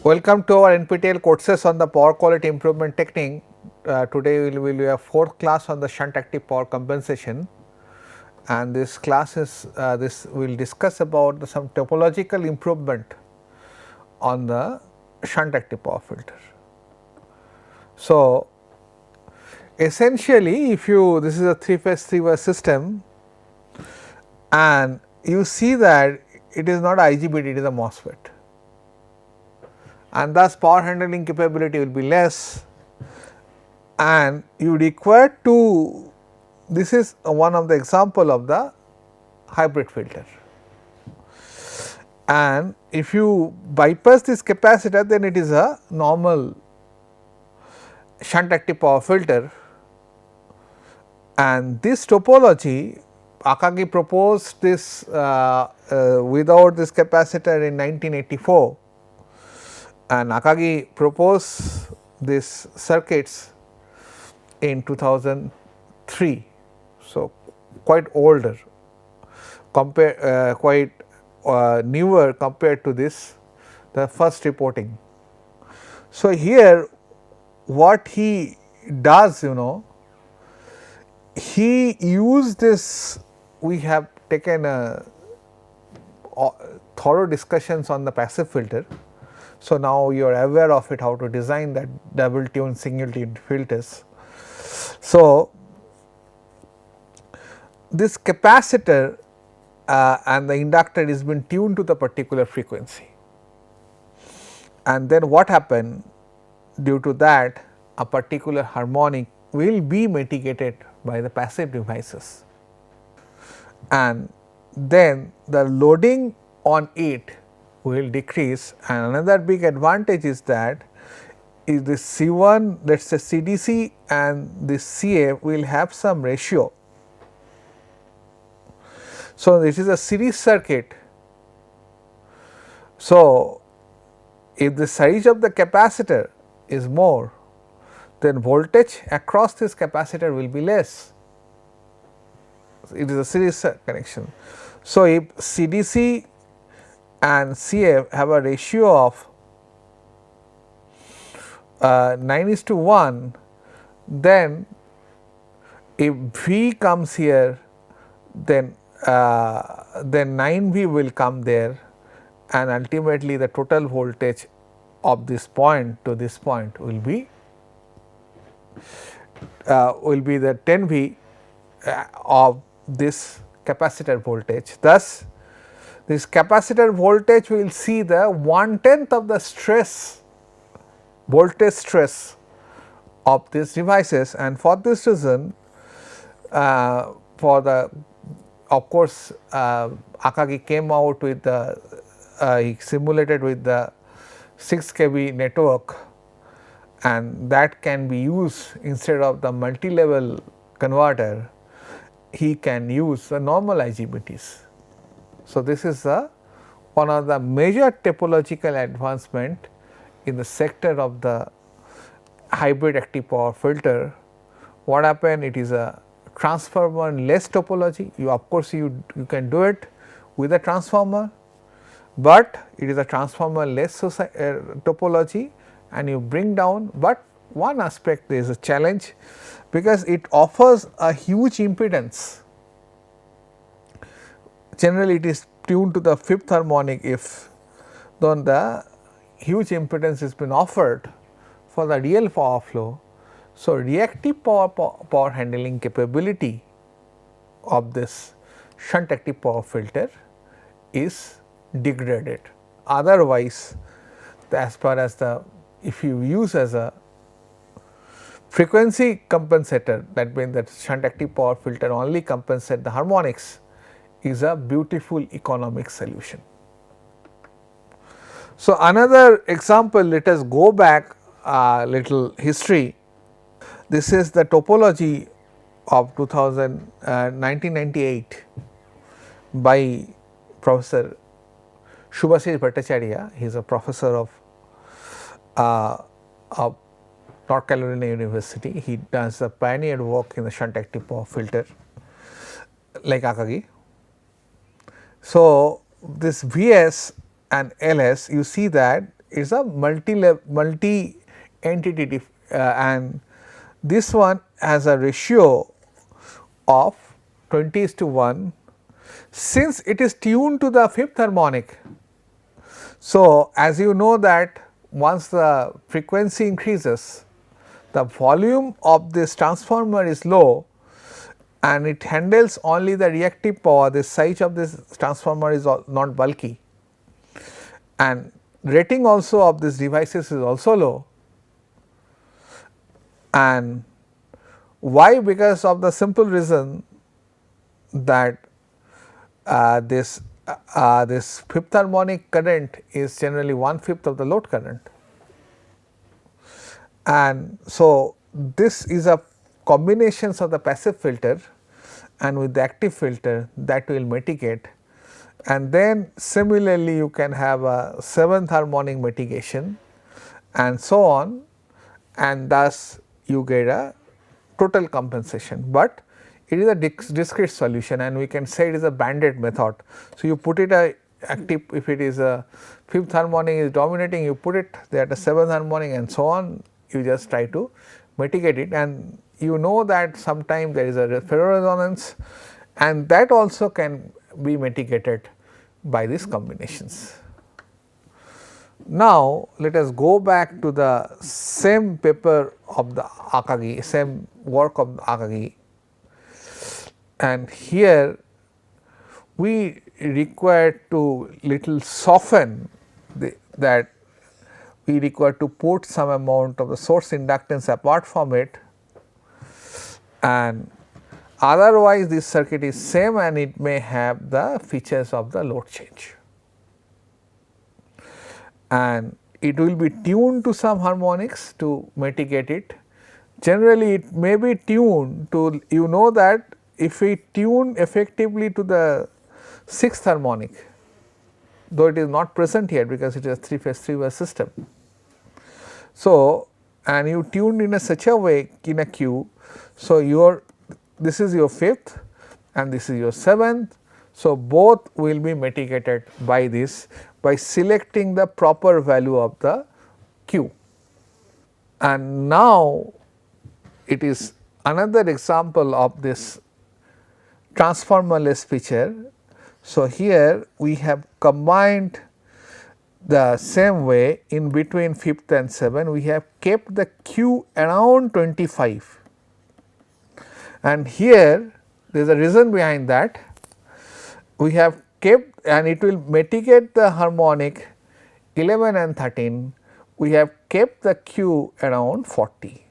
Welcome to our NPTEL courses on the power quality improvement technique. Today we will have fourth class on the shunt active power compensation, and this class is this we will discuss about some topological improvement on the shunt active power filter. So, essentially if you this is a 3-phase system and you see that it is not IGBT, it is a MOSFET, and thus power handling capability will be less, and you require to, this is one of the example of the hybrid filter, and if you bypass this capacitor then it is a normal shunt active power filter. And this topology Akagi proposed this without this capacitor in 1984, and Akagi proposed this circuits in 2003. So, quite older quite newer compared to this the first reporting. So, here what he does, he used this, we have taken a thorough discussions on the passive filter. So, now you are aware of it, how to design that double tune single tune filters. So, this capacitor and the inductor is been tuned to the particular frequency, and then what happened, due to that a particular harmonic will be mitigated by the passive devices, and then the loading on it will decrease. And another big advantage is that is this C1, let us say CDC and this CA will have some ratio. So, this is a series circuit. So, if the size of the capacitor is more, then voltage across this capacitor will be less. It is a series connection. So, if CDC and CA have a ratio of 9:1, then if V comes here, then 9V will come there, and ultimately the total voltage of this point to this point will be the 10V of this capacitor voltage. Thus, this capacitor voltage will see the 1/10 of the stress, voltage stress of these devices, and for this reason for the, of course, Akagi came out with the he simulated with the 6 kV network, and that can be used instead of the multi-level converter, he can use the normal IGBTs. So, this is one of the major topological advancement in the sector of the hybrid active power filter. What happened? It is a transformer less topology. You, of course, you can do it with a transformer, but it is a transformer less topology, and you bring down. But one aspect, there is a challenge, because it offers a huge impedance. Generally it is tuned to the 5th harmonic, if then the huge impedance has been offered for the real power flow. So, reactive power handling capability of this shunt active power filter is degraded. Otherwise, as far as the, if you use as a frequency compensator, that means that shunt active power filter only compensate the harmonics, is a beautiful economic solution. So, another example, let us go back a little history. This is the topology of 1998 by Professor Shubhashish Bhattacharya. He is a professor of North Carolina University. He does the pioneer work in the shunt active power filter like Akagi. So, this Vs and Ls, you see that is a multi entity and this one has a ratio of 20:1 since it is tuned to the fifth harmonic. So, as you know that once the frequency increases, the volume of this transformer is low and it handles only the reactive power. The size of this transformer is not bulky and rating also of these devices is also low. And why? Because of the simple reason that this fifth harmonic current is generally 1/5 of the load current. And so, this is a combinations of the passive filter and with the active filter that will mitigate, and then similarly you can have a seventh harmonic mitigation and so on, and thus you get a total compensation, but it is a discrete solution and we can say it is a banded method. So, you put it a active, if it is a fifth harmonic is dominating, you put it there at a seventh harmonic and so on, you just try to mitigate it, and you know that sometimes there is a ferroresonance and that also can be mitigated by these combinations. Now, let us go back to the same paper of the Akagi, same work of Akagi, and here we require to little soften that we require to put some amount of the source inductance apart from it, and otherwise this circuit is same and it may have the features of the load change. And it will be tuned to some harmonics to mitigate it. Generally it may be tuned to, you know that if we tune effectively to the sixth harmonic, though it is not present here because it is a 3-phase 3-wave system. So, and you tuned in such a way in a Q, so this is your fifth and this is your seventh. So, both will be mitigated by this by selecting the proper value of the Q. And now, it is another example of this transformerless feature. So, here we have combined the same way in between fifth and 7, we have kept the Q around 25, and here there is a reason behind that. We have kept, and it will mitigate the harmonic 11 and 13, we have kept the Q around 40.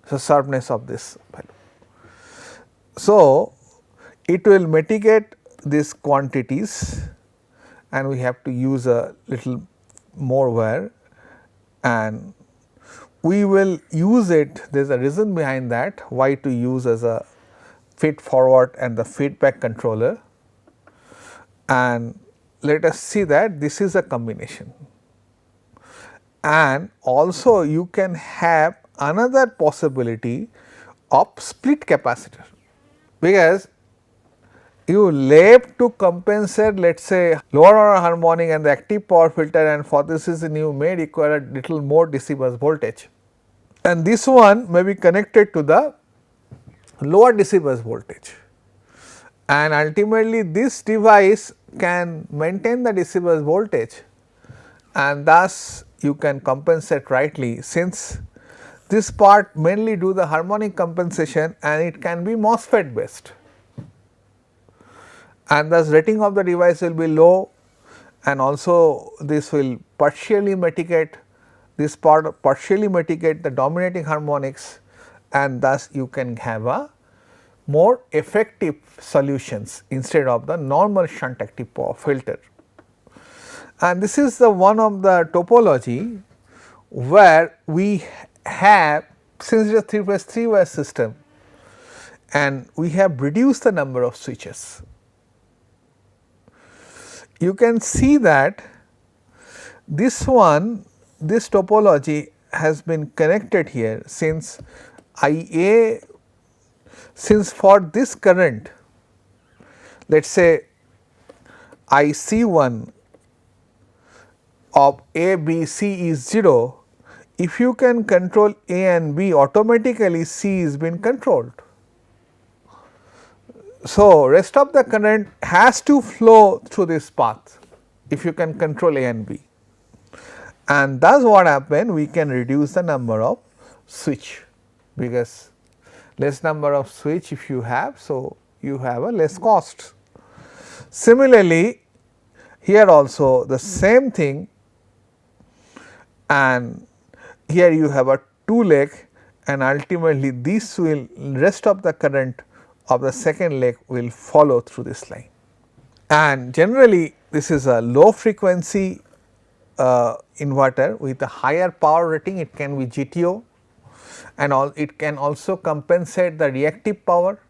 So, sharpness of this value. So, it will mitigate these quantities and we have to use a little more wire, and we will use it. There is a reason behind that, why to use as a feed forward and the feedback controller, and let us see that this is a combination. And also you can have another possibility of split capacitor, because you left to compensate, let us say lower order harmonic and the active power filter, and for this reason you may require a little more DC bus voltage, and this one may be connected to the lower DC bus voltage, and ultimately this device can maintain the DC bus voltage, and thus you can compensate rightly, since this part mainly do the harmonic compensation and it can be MOSFET based, and thus rating of the device will be low, and also this will partially mitigate, this part partially mitigate the dominating harmonics, and thus you can have a more effective solutions instead of the normal shunt active power filter. And this is the one of the topology where we have, since it is a 3-phase 3-wire system and we have reduced the number of switches. You can see that this one, this topology has been connected here, since IA, since for this current, let us say IC1 of A, B, C is 0, if you can control A and B, automatically C is been controlled. So, rest of the current has to flow through this path if you can control A and B, and thus what happen, we can reduce the number of switch, because less number of switch if you have, so you have a less cost. Similarly, here also the same thing, and here you have a 2 leg, and ultimately this will rest of the current of the second leg will follow through this line. And generally this is a low frequency inverter with a higher power rating, it can be GTO, and it can also compensate the reactive power,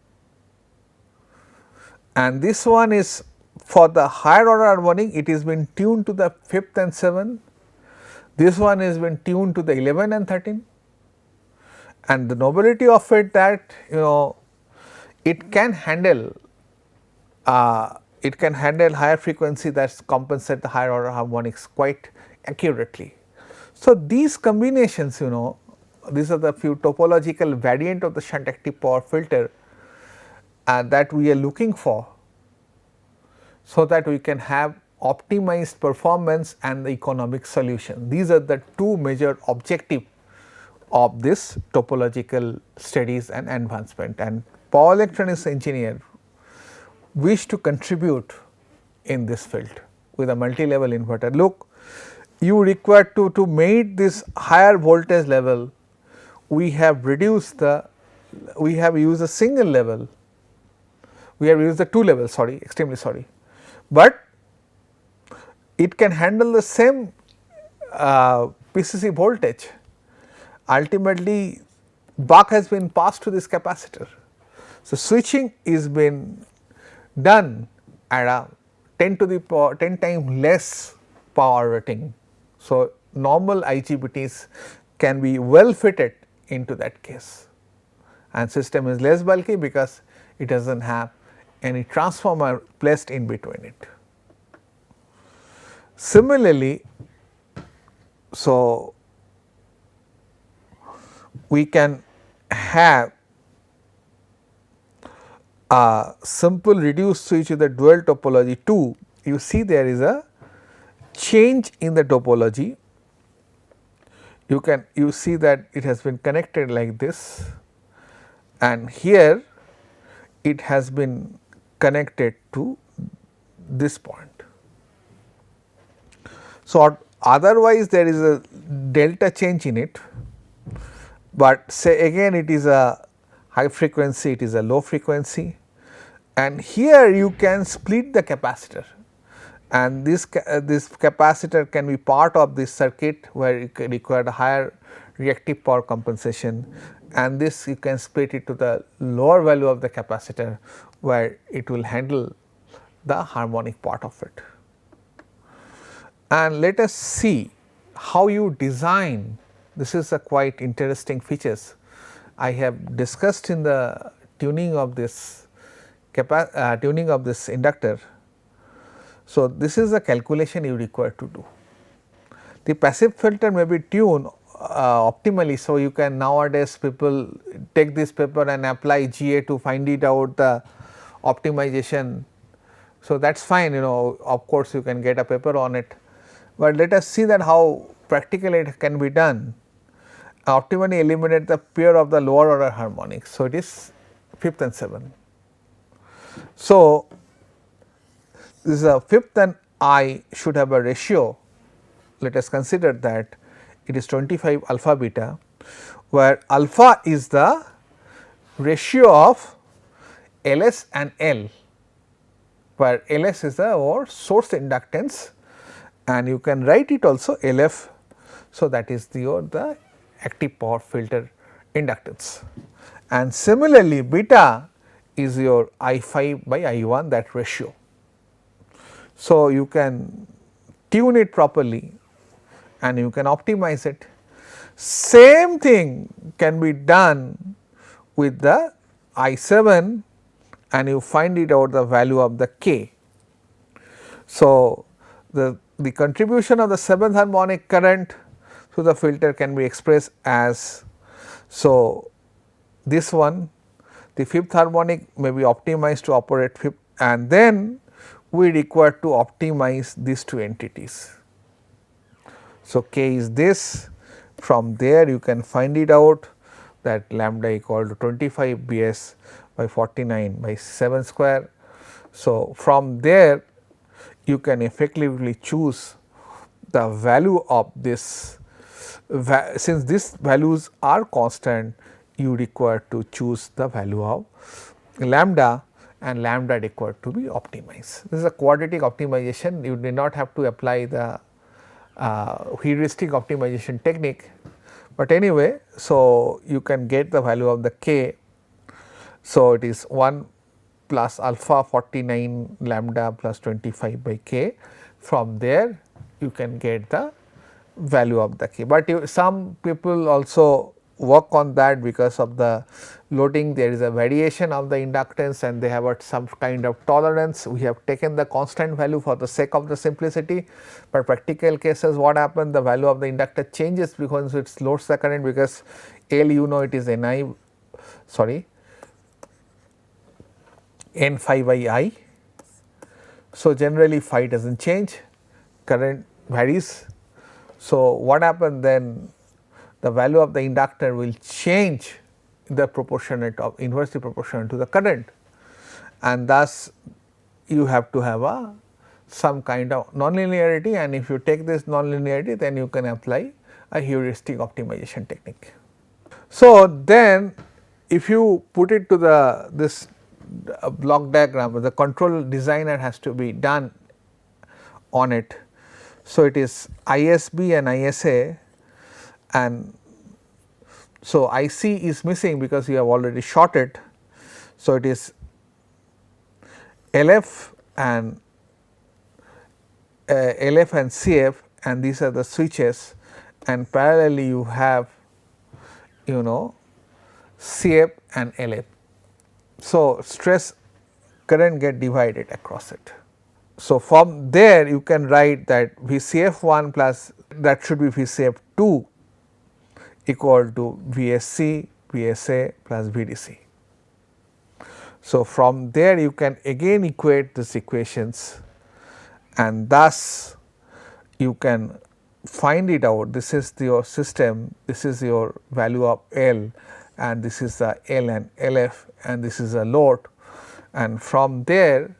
and this one is for the higher order harmonic, it is been tuned to the 5th and 7th, this one has been tuned to the 11 and 13, and the nobility of it that it can handle higher frequency that compensate the higher order harmonics quite accurately. So, these combinations these are the few topological variant of the shunt active power filter that we are looking for, so that we can have optimized performance and the economic solution. These are the two major objectives of this topological studies and advancement, and power electronics engineer wish to contribute in this field with a multi-level inverter. Look, you require to meet this higher voltage level, we have reduced the, we have used a single level, we have used the 2 levels, sorry, extremely sorry, but it can handle the same PCC voltage. Ultimately, buck has been passed to this capacitor. So, switching is been done at a 10 to the power 10 times less power rating. So, normal IGBTs can be well fitted into that case, and system is less bulky because it does not have any transformer placed in between it. Similarly, so we can have a simple reduced switch with a dual topology 2. You see there is a change in the topology. You see that it has been connected like this, and here it has been connected to this point. So, otherwise there is a delta change in it, but say again it is a high frequency, it is a low frequency, and here you can split the capacitor, and this capacitor can be part of this circuit where it required higher reactive power compensation, and this you can split it to the lower value of the capacitor where it will handle the harmonic part of it. And let us see how you design. This is a quite interesting features I have discussed in the tuning of this inductor. So, this is the calculation you require to do. The passive filter may be tuned optimally. So, you can nowadays people take this paper and apply GA to find it out the optimization. So, that is fine, of course, you can get a paper on it, but let us see that how practically it can be done. Optimally eliminate the pair of the lower order harmonics. So, it is 5th and 7th. So, this is a 5th and I should have a ratio. Let us consider that it is 25 alpha beta, where alpha is the ratio of Ls and L, where Ls is the source inductance, and you can write it also LF. So, that is the active power filter inductance, and similarly beta is your I5 by I1, that ratio. So, you can tune it properly and you can optimize it. Same thing can be done with the I7, and you find it out the value of the K. So, the contribution of the 7th harmonic current to the filter can be expressed as, so this one, the 5th harmonic may be optimized to operate 5th, and then we require to optimize these two entities. So, k is this, from there you can find it out that lambda equal to 25 Bs by 49 by 7 square. So, from there you can effectively choose the value of this, since these values are constant, you require to choose the value of lambda, and lambda required to be optimized. This is a quadratic optimization, you did not have to apply the heuristic optimization technique, but anyway, so you can get the value of the k. So, it is 1 plus alpha 49 lambda plus 25 by k. From there you can get the value of the k, but some people also work on that because of the loading, there is a variation of the inductance and they have some kind of tolerance. We have taken the constant value for the sake of the simplicity, but practical cases what happens, the value of the inductor changes because it loads the current, because L you know it is N phi by I. So, generally phi does not change, current varies. So, what happens then, the value of the inductor will change the proportionate of inversely proportional to the current, and thus you have to have some kind of nonlinearity, and if you take this nonlinearity then you can apply a heuristic optimization technique. So, then if you put it to this block diagram, the control designer has to be done on it. So, it is ISB and ISA, and so IC is missing because you have already shorted. So, it is LF and CF, and these are the switches, and parallelly you have CF and LF. So, stress current get divided across it. So, from there you can write that VCF1 plus that should be VCF2 equal to VSC, VSA plus VDC. So, from there you can again equate these equations, and thus you can find it out. This is your system, this is your value of L, and this is the L and LF, and this is a load, and from there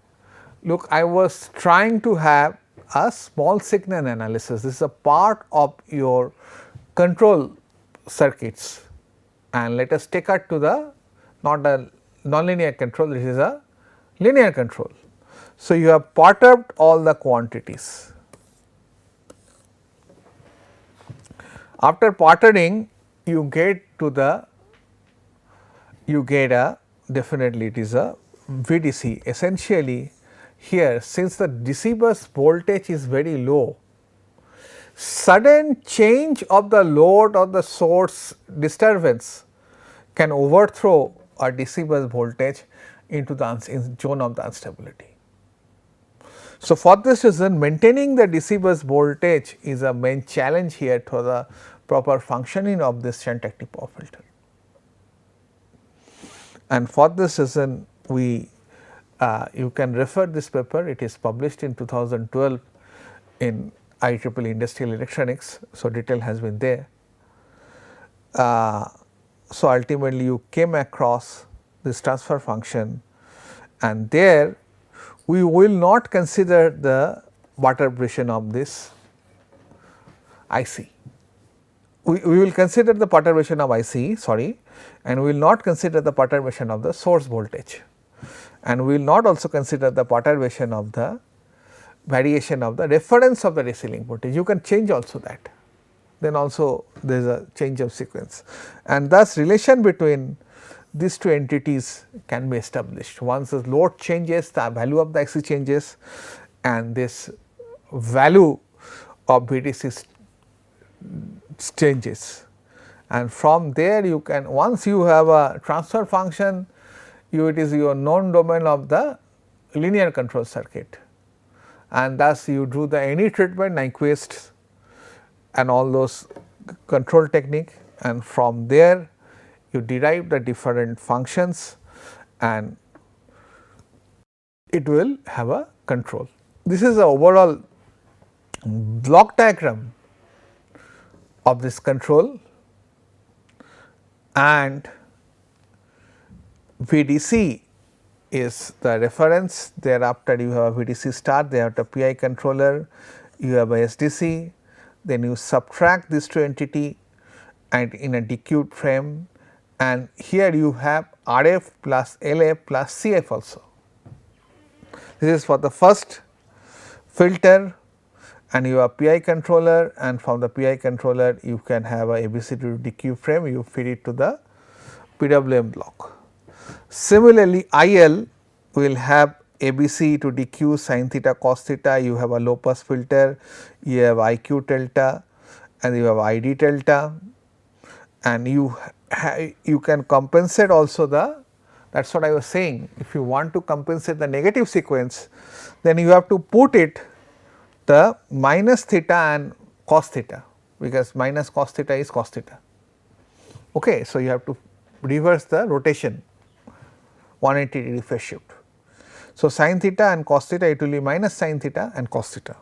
look, I was trying to have a small signal analysis. This is a part of your control circuits, and let us take it to the not a nonlinear control, this is a linear control. So, you have perturbed all the quantities. After perturbing, you get a definitely it is a VDC. Essentially here, since the DC bus voltage is very low, sudden change of the load or the source disturbance can overthrow a DC bus voltage into the zone of the instability. So, for this reason, maintaining the DC bus voltage is a main challenge here for the proper functioning of this shunt active power filter. And for this reason, we you can refer this paper, it is published in 2012 in IEEE Industrial Electronics. So, detail has been there. So, ultimately you came across this transfer function, and there we will not consider the perturbation of this IC. We will consider the perturbation of IC, sorry, and we will not consider the perturbation of the source voltage, and we will not also consider the perturbation of the variation of the reference of the DC link voltage. You can change also that, then also there is a change of sequence, and thus relation between these two entities can be established. Once the load changes, the value of the IC changes, and this value of VDC changes, and from there you can, once you have a transfer function, it is your known domain of the linear control circuit, and thus you do the any treatment, Nyquist and all those control technique, and from there you derive the different functions and it will have a control. This is the overall block diagram of this control, and VDC is the reference. Thereafter you have a VDC star, they have the PI controller, you have a SDC, then you subtract these two entity and in a dequeued frame, and here you have RF plus LF plus CF also. This is for the first filter, and you have PI controller, and from the PI controller you can have a ABCD to DQ frame, you feed it to the PWM block. Similarly, IL will have ABC to DQ sin theta cos theta, you have a low pass filter, you have IQ delta and you have ID delta, and you can compensate also the, that is what I was saying, if you want to compensate the negative sequence, then you have to put it the minus theta and cos theta, because minus cos theta is cos theta. Okay. So, you have to reverse the rotation 180 degree phase shift. So, sin theta and cos theta, it will be minus sin theta and cos theta.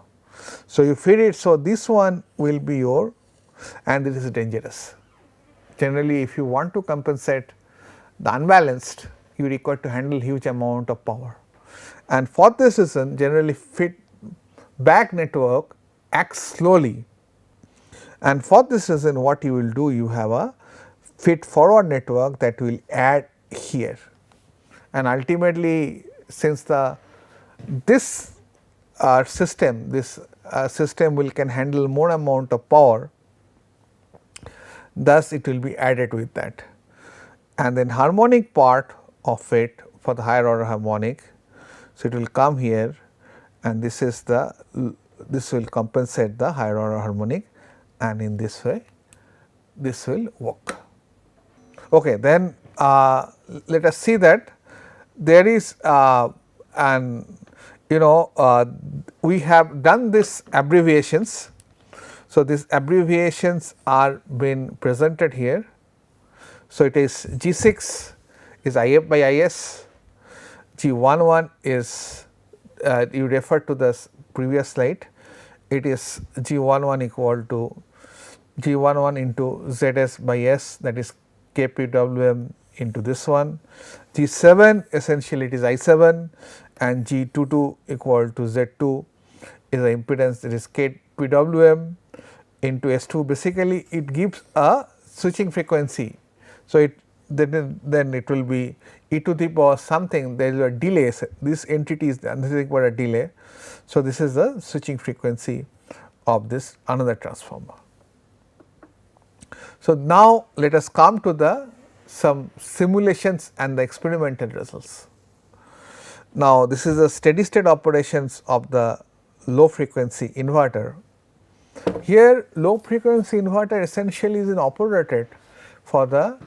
So, you feed it. So, this one will be your, and this is dangerous. Generally, if you want to compensate the unbalanced, you require to handle huge amount of power, and for this reason generally feedback network acts slowly, and for this reason what you will do, you have a feed forward network that will add here, and ultimately since this system will can handle more amount of power, thus it will be added with that. And then harmonic part of it for the higher order harmonic, so it will come here, and this is the, this will compensate the higher order harmonic, and in this way this will work. Okay, then let us see that there is an, we have done this abbreviations. So, these abbreviations are been presented here. So, it is G6 is IF by IS, G11 is you refer to the previous slide, it is G11 equal to G11 into ZS by S, that is KPWM into this one. G7 essentially it is I7, and G22 equal to Z2 is the impedance, that is KPWM into S2. Basically it gives a switching frequency. So, it then it will be e to the power something, there is a delay, this entity is nothing but a delay. So, this is the switching frequency of this another transformer. So, now let us come to the some simulations and the experimental results. Now, this is the steady state operations of the low frequency inverter. Here low frequency inverter essentially is operated for the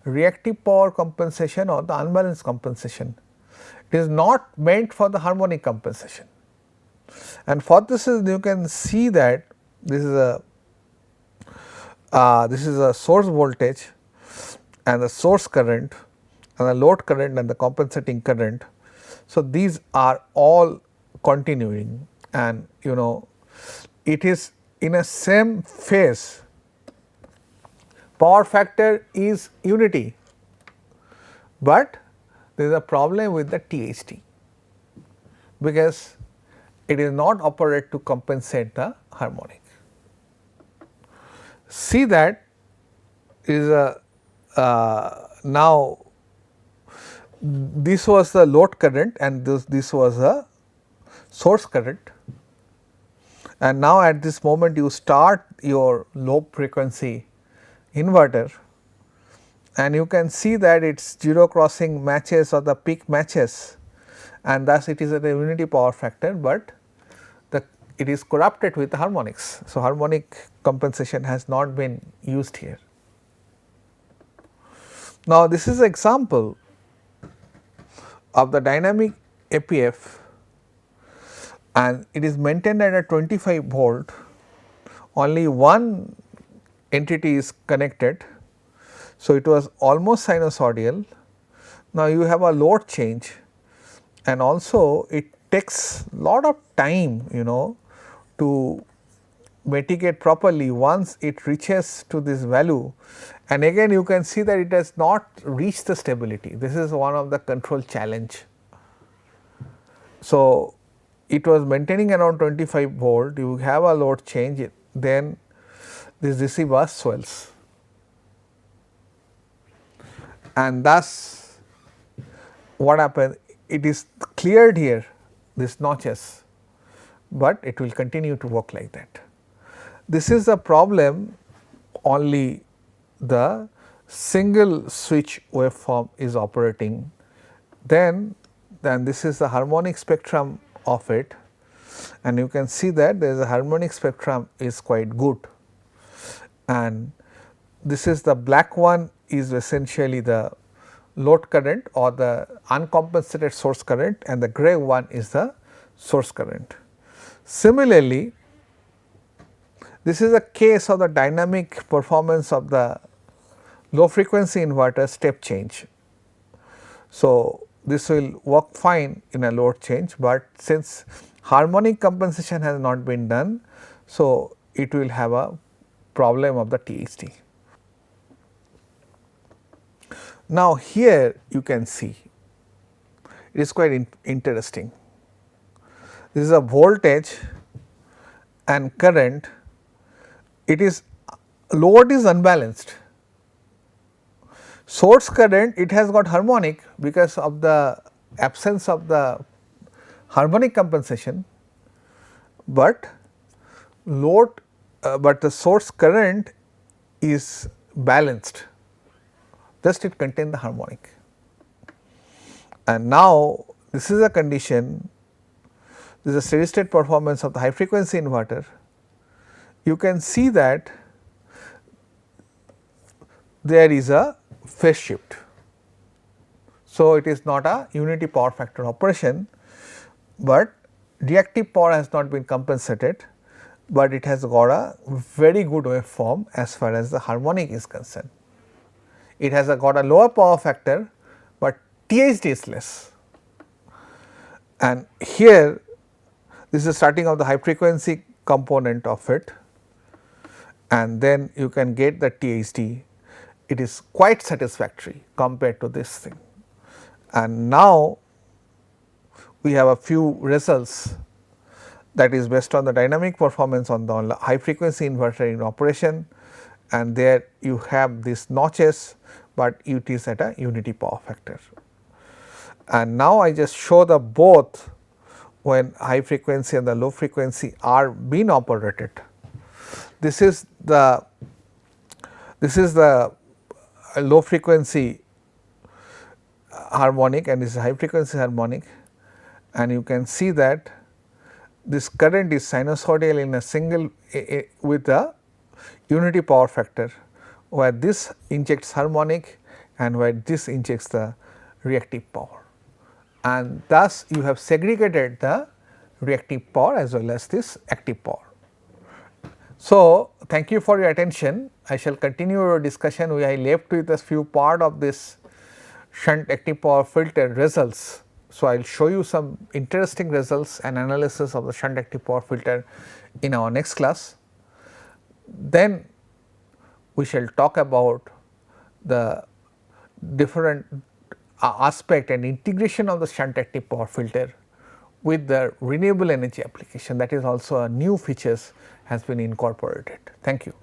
reactive power compensation or the unbalanced compensation. It is not meant for the harmonic compensation, and for this is you can see that this is a source voltage and the source current and the load current and the compensating current. So, these are all continuing, and it is in a same phase. Power factor is unity, but there is a problem with the THT, because it is not operated to compensate the harmonic. See that is a now this was the load current and this was a source current, and now at this moment you start your low frequency inverter, and you can see that its zero crossing matches or the peak matches, and thus it is at a unity power factor, but it is corrupted with the harmonics. So, harmonic compensation has not been used here. Now, this is an example of the dynamic APF, and it is maintained at a 25 volt, only one entity is connected. So, it was almost sinusoidal. Now, you have a load change, and also it takes lot of time to mitigate properly once it reaches to this value, and again you can see that it has not reached the stability. This is one of the control challenge. So, it was maintaining around 25 volt, you have a load change, then this DC bus swells, and thus what happens, it is cleared here, this notches, but it will continue to work like that. This is a problem, only the single switch waveform is operating. Then this is the harmonic spectrum of it, and you can see that there is a harmonic spectrum is quite good, and this is the black one is essentially the load current or the uncompensated source current, and the gray one is the source current. Similarly, this is a case of the dynamic performance of the low frequency inverter step change. So, this will work fine in a load change, but since harmonic compensation has not been done, so it will have a problem of the THD. Now, here you can see it is quite interesting. This is a voltage and current, it is load is unbalanced. Source current, it has got harmonic because of the absence of the harmonic compensation, but load but the source current is balanced, just it contains the harmonic. And now, this is a condition, this is a steady state performance of the high frequency inverter. You can see that there is a phase shift. So, it is not a unity power factor operation, but reactive power has not been compensated, but it has got a very good waveform as far as the harmonic is concerned. It has got a lower power factor, but THD is less. And here this is the starting of the high frequency component of it, and then you can get the THD. It is quite satisfactory compared to this thing. And now, we have a few results that is based on the dynamic performance on the high frequency inverter in operation, and there you have these notches, but it is at a unity power factor. And now, I just show the both when high frequency and the low frequency are being operated. This is the low frequency harmonic and this is high frequency harmonic, and you can see that this current is sinusoidal in a single with a unity power factor, where this injects harmonic and where this injects the reactive power, and thus you have segregated the reactive power as well as this active power. So, thank you for your attention. I shall continue our discussion. I left with a few part of this shunt active power filter results. So, I will show you some interesting results and analysis of the shunt active power filter in our next class. Then we shall talk about the different aspect and integration of the shunt active power filter with the renewable energy application, that is also a new features has been incorporated. Thank you.